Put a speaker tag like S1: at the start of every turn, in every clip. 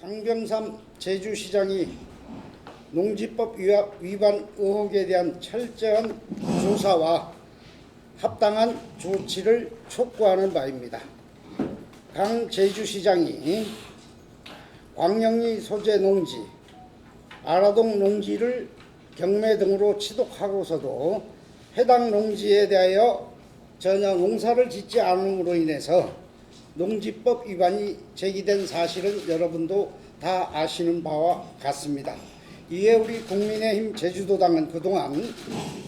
S1: 강병삼 제주시장이 농지법 위반 의혹에 대한 철저한 조사와 합당한 조치를 촉구하는 바입니다. 강 제주시장이 광영리 소재 농지, 아라동 농지를 경매 등으로 취득하고서도 해당 농지에 대하여 전혀 농사를 짓지 않음으로 인해서 농지법 위반이 제기된 사실은 여러분도 다 아시는 바와 같습니다. 이에 우리 국민의힘 제주도당은 그동안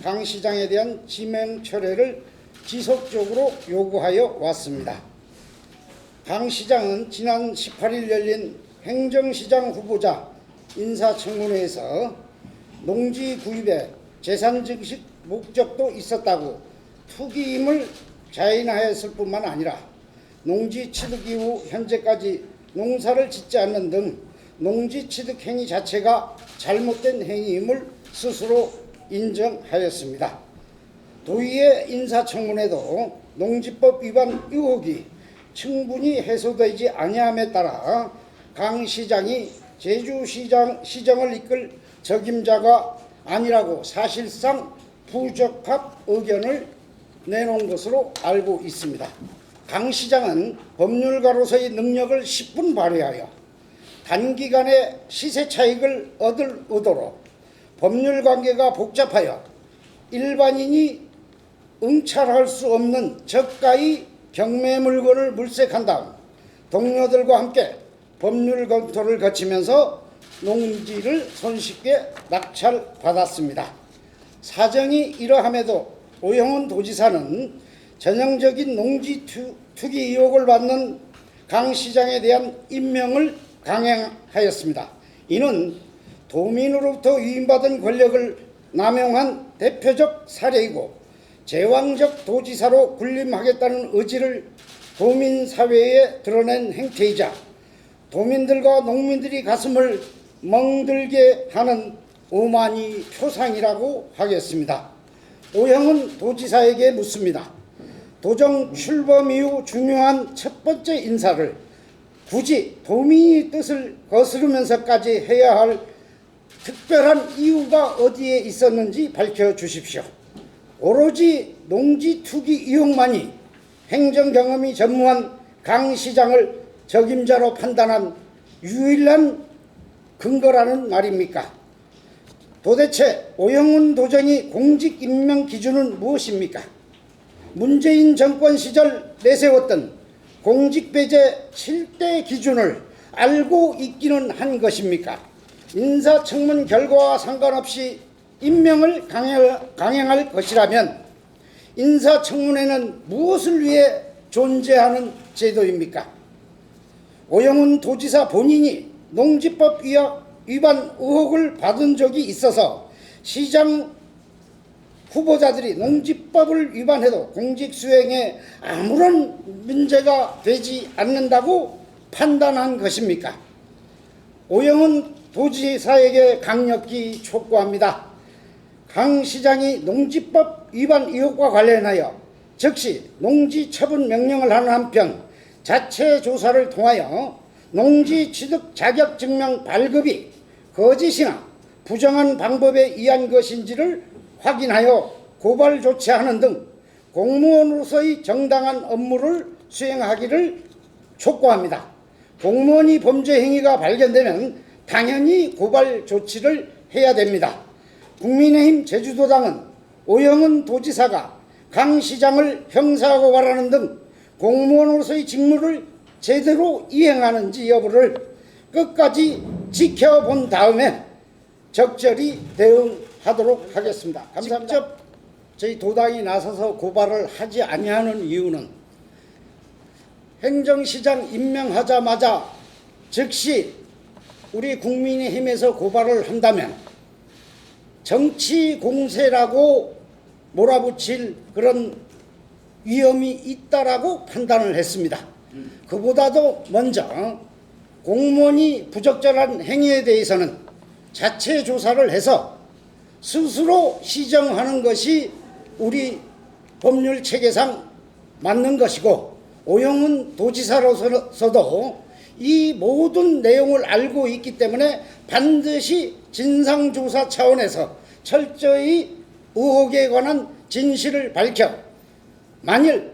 S1: 강 시장에 대한 지명 철회를 지속적으로 요구하여 왔습니다. 강 시장은 지난 18일 열린 행정시장 후보자 인사청문회에서 농지 구입에 재산 증식 목적도 있었다고 투기임을 자인하였을 뿐만 아니라 농지 취득 이후 현재까지 농사를 짓지 않는 등 농지 취득 행위 자체가 잘못된 행위임을 스스로 인정하였습니다. 도의회 인사청문회도 농지법 위반 의혹이 충분히 해소되지 아니함에 따라 강 시장이 제주시정을 이끌 적임자가 아니라고 사실상 부적합 의견을 내놓은 것으로 알고 있습니다. 강 시장은 법률가로서의 능력을 10분 발휘하여 단기간에 시세 차익을 얻을 의도로 법률 관계가 복잡하여 일반인이 응찰할 수 없는 저가의 경매 물건을 물색한 다음 동료들과 함께 법률 검토를 거치면서 농지를 손쉽게 낙찰받았습니다. 사정이 이러함에도 오영훈 도지사는 전형적인 농지 투기 의혹을 받는 강 시장에 대한 임명을 강행하였습니다. 이는 도민으로부터 위임받은 권력을 남용한 대표적 사례이고 제왕적 도지사로 군림하겠다는 의지를 도민사회에 드러낸 행태이자 도민들과 농민들이 가슴을 멍들게 하는 오만이 표상이라고 하겠습니다. 오영훈 도지사에게 묻습니다. 도정 출범 이후 중요한 첫 번째 인사를 굳이 도민의 뜻을 거스르면서까지 해야 할 특별한 이유가 어디에 있었는지 밝혀주십시오. 오로지 농지 투기 의혹만이 행정 경험이 전무한 강 시장을 적임자로 판단한 유일한 근거라는 말입니까? 도대체 오영훈 도정의 공직 임명 기준은 무엇입니까? 문재인 정권 시절 내세웠던 공직배제 7대 기준을 알고 있기는 한 것입니까? 인사청문 결과와 상관없이 임명을 강행할 것이라면 인사청문회는 무엇을 위해 존재하는 제도입니까? 오영훈 도지사 본인이 농지법 위반 의혹을 받은 적이 있어서 시장 후보자들이 농지법을 위반해도 공직수행에 아무런 문제가 되지 않는다고 판단한 것입니까? 오영훈 도지사에게 강력히 촉구합니다. 강 시장이 농지법 위반 의혹과 관련하여 즉시 농지 처분 명령을 하는 한편 자체 조사를 통하여 농지 취득 자격 증명 발급이 거짓이나 부정한 방법에 의한 것인지를 확인하여 고발 조치하는 등 공무원으로서의 정당한 업무를 수행하기를 촉구합니다. 공무원이 범죄 행위가 발견되면 당연히 고발 조치를 해야 됩니다. 국민의힘 제주도당은 오영훈 도지사가 강 시장을 형사고발하는 등 공무원으로서의 직무를 제대로 이행하는지 여부를 끝까지 지켜본 다음에 적절히 대응하도록 하겠습니다. 감사합니다. 직접 저희 도당이 나서서 고발을 하지 아니하는 이유는 행정시장 임명하자마자 즉시 우리 국민의힘에서 고발을 한다면 정치 공세라고 몰아붙일 그런 위험이 있다라고 판단을 했습니다. 그보다도 먼저 공무원이 부적절한 행위에 대해서는 자체 조사를 해서 스스로 시정하는 것이 우리 법률 체계상 맞는 것이고 오영훈 도지사로서도 이 모든 내용을 알고 있기 때문에 반드시 진상조사 차원에서 철저히 의혹에 관한 진실을 밝혀 만일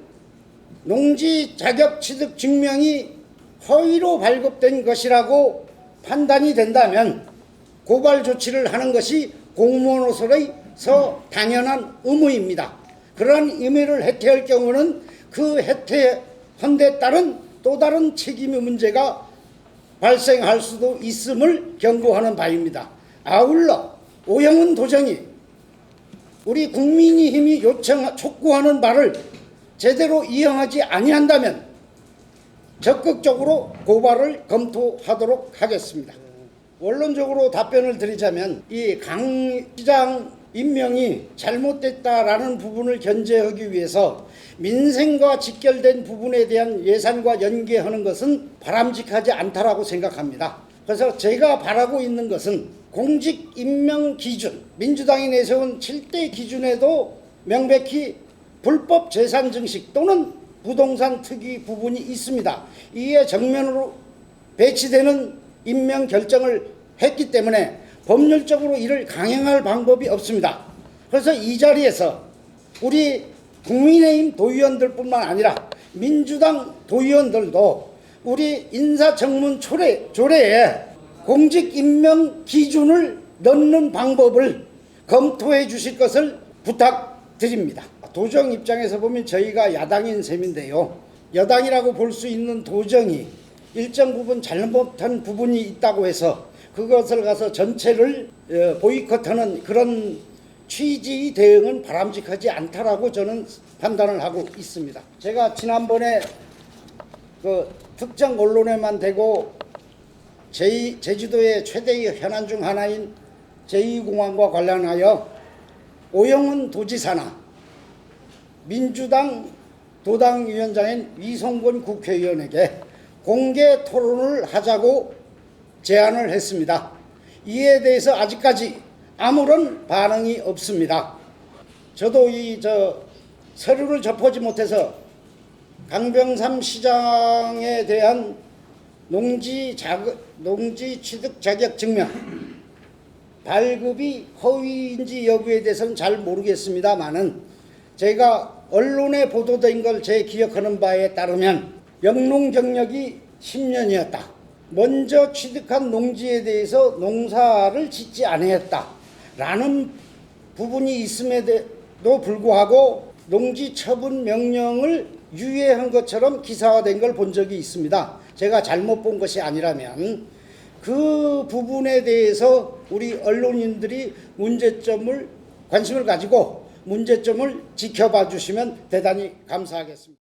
S1: 농지 자격 취득 증명이 허위로 발급된 것이라고 판단이 된다면 고발 조치를 하는 것이 공무원으로서 당연한 의무입니다. 그러한 의무를 해태할 경우는 그 해태한 데 따른 또 다른 책임의 문제가 발생할 수도 있음을 경고하는 바입니다. 아울러 오영훈 도정이 우리 국민의힘이 촉구하는 바를 제대로 이행하지 아니한다면 적극적으로 고발을 검토하도록 하겠습니다. 원론적으로 답변을 드리자면 이 강 시장 임명이 잘못됐다라는 부분을 견제하기 위해서 민생과 직결된 부분에 대한 예산과 연계하는 것은 바람직하지 않다라고 생각합니다. 그래서 제가 바라고 있는 것은 공직 임명 기준, 민주당이 내세운 7대 기준에도 명백히 불법 재산 증식 또는 부동산 특이 부분이 있습니다. 이에 정면으로 배치되는 임명 결정을 했기 때문에 법률적으로 이를 강행할 방법이 없습니다. 그래서 이 자리에서 우리 국민의힘 도의원들뿐만 아니라 민주당 도의원들도 우리 인사청문 조례에 공직 임명 기준을 넣는 방법을 검토해 주실 것을 부탁드립니다. 도정 입장에서 보면 저희가 야당인 셈인데요. 여당이라고 볼 수 있는 도정이 일정 부분 잘못한 부분이 있다고 해서 그것을 가서 전체를 보이콧하는 그런 취지의 대응은 바람직하지 않다라고 저는 판단을 하고 있습니다. 제가 지난번에 그 특정 언론에만 대고 제주도의 최대의 현안 중 하나인 제2공항과 관련하여 오영훈 도지사나 민주당 도당위원장인 이성권 국회의원에게 공개 토론을 하자고 제안을 했습니다. 이에 대해서 아직까지 아무런 반응이 없습니다. 저도 서류를 접하지 못해서 강병삼 시장에 대한 농지 취득 자격 증명 발급이 허위인지 여부에 대해서는 잘 모르겠습니다만은 제가 언론에 보도된 걸 제 기억하는 바에 따르면 영농 경력이 10년이었다. 먼저 취득한 농지에 대해서 농사를 짓지 아니했다라는 부분이 있음에도 불구하고 농지 처분 명령을 유예한 것처럼 기사화된 걸 본 적이 있습니다. 제가 잘못 본 것이 아니라면 그 부분에 대해서 우리 언론인들이 관심을 가지고 문제점을 지켜봐 주시면 대단히 감사하겠습니다.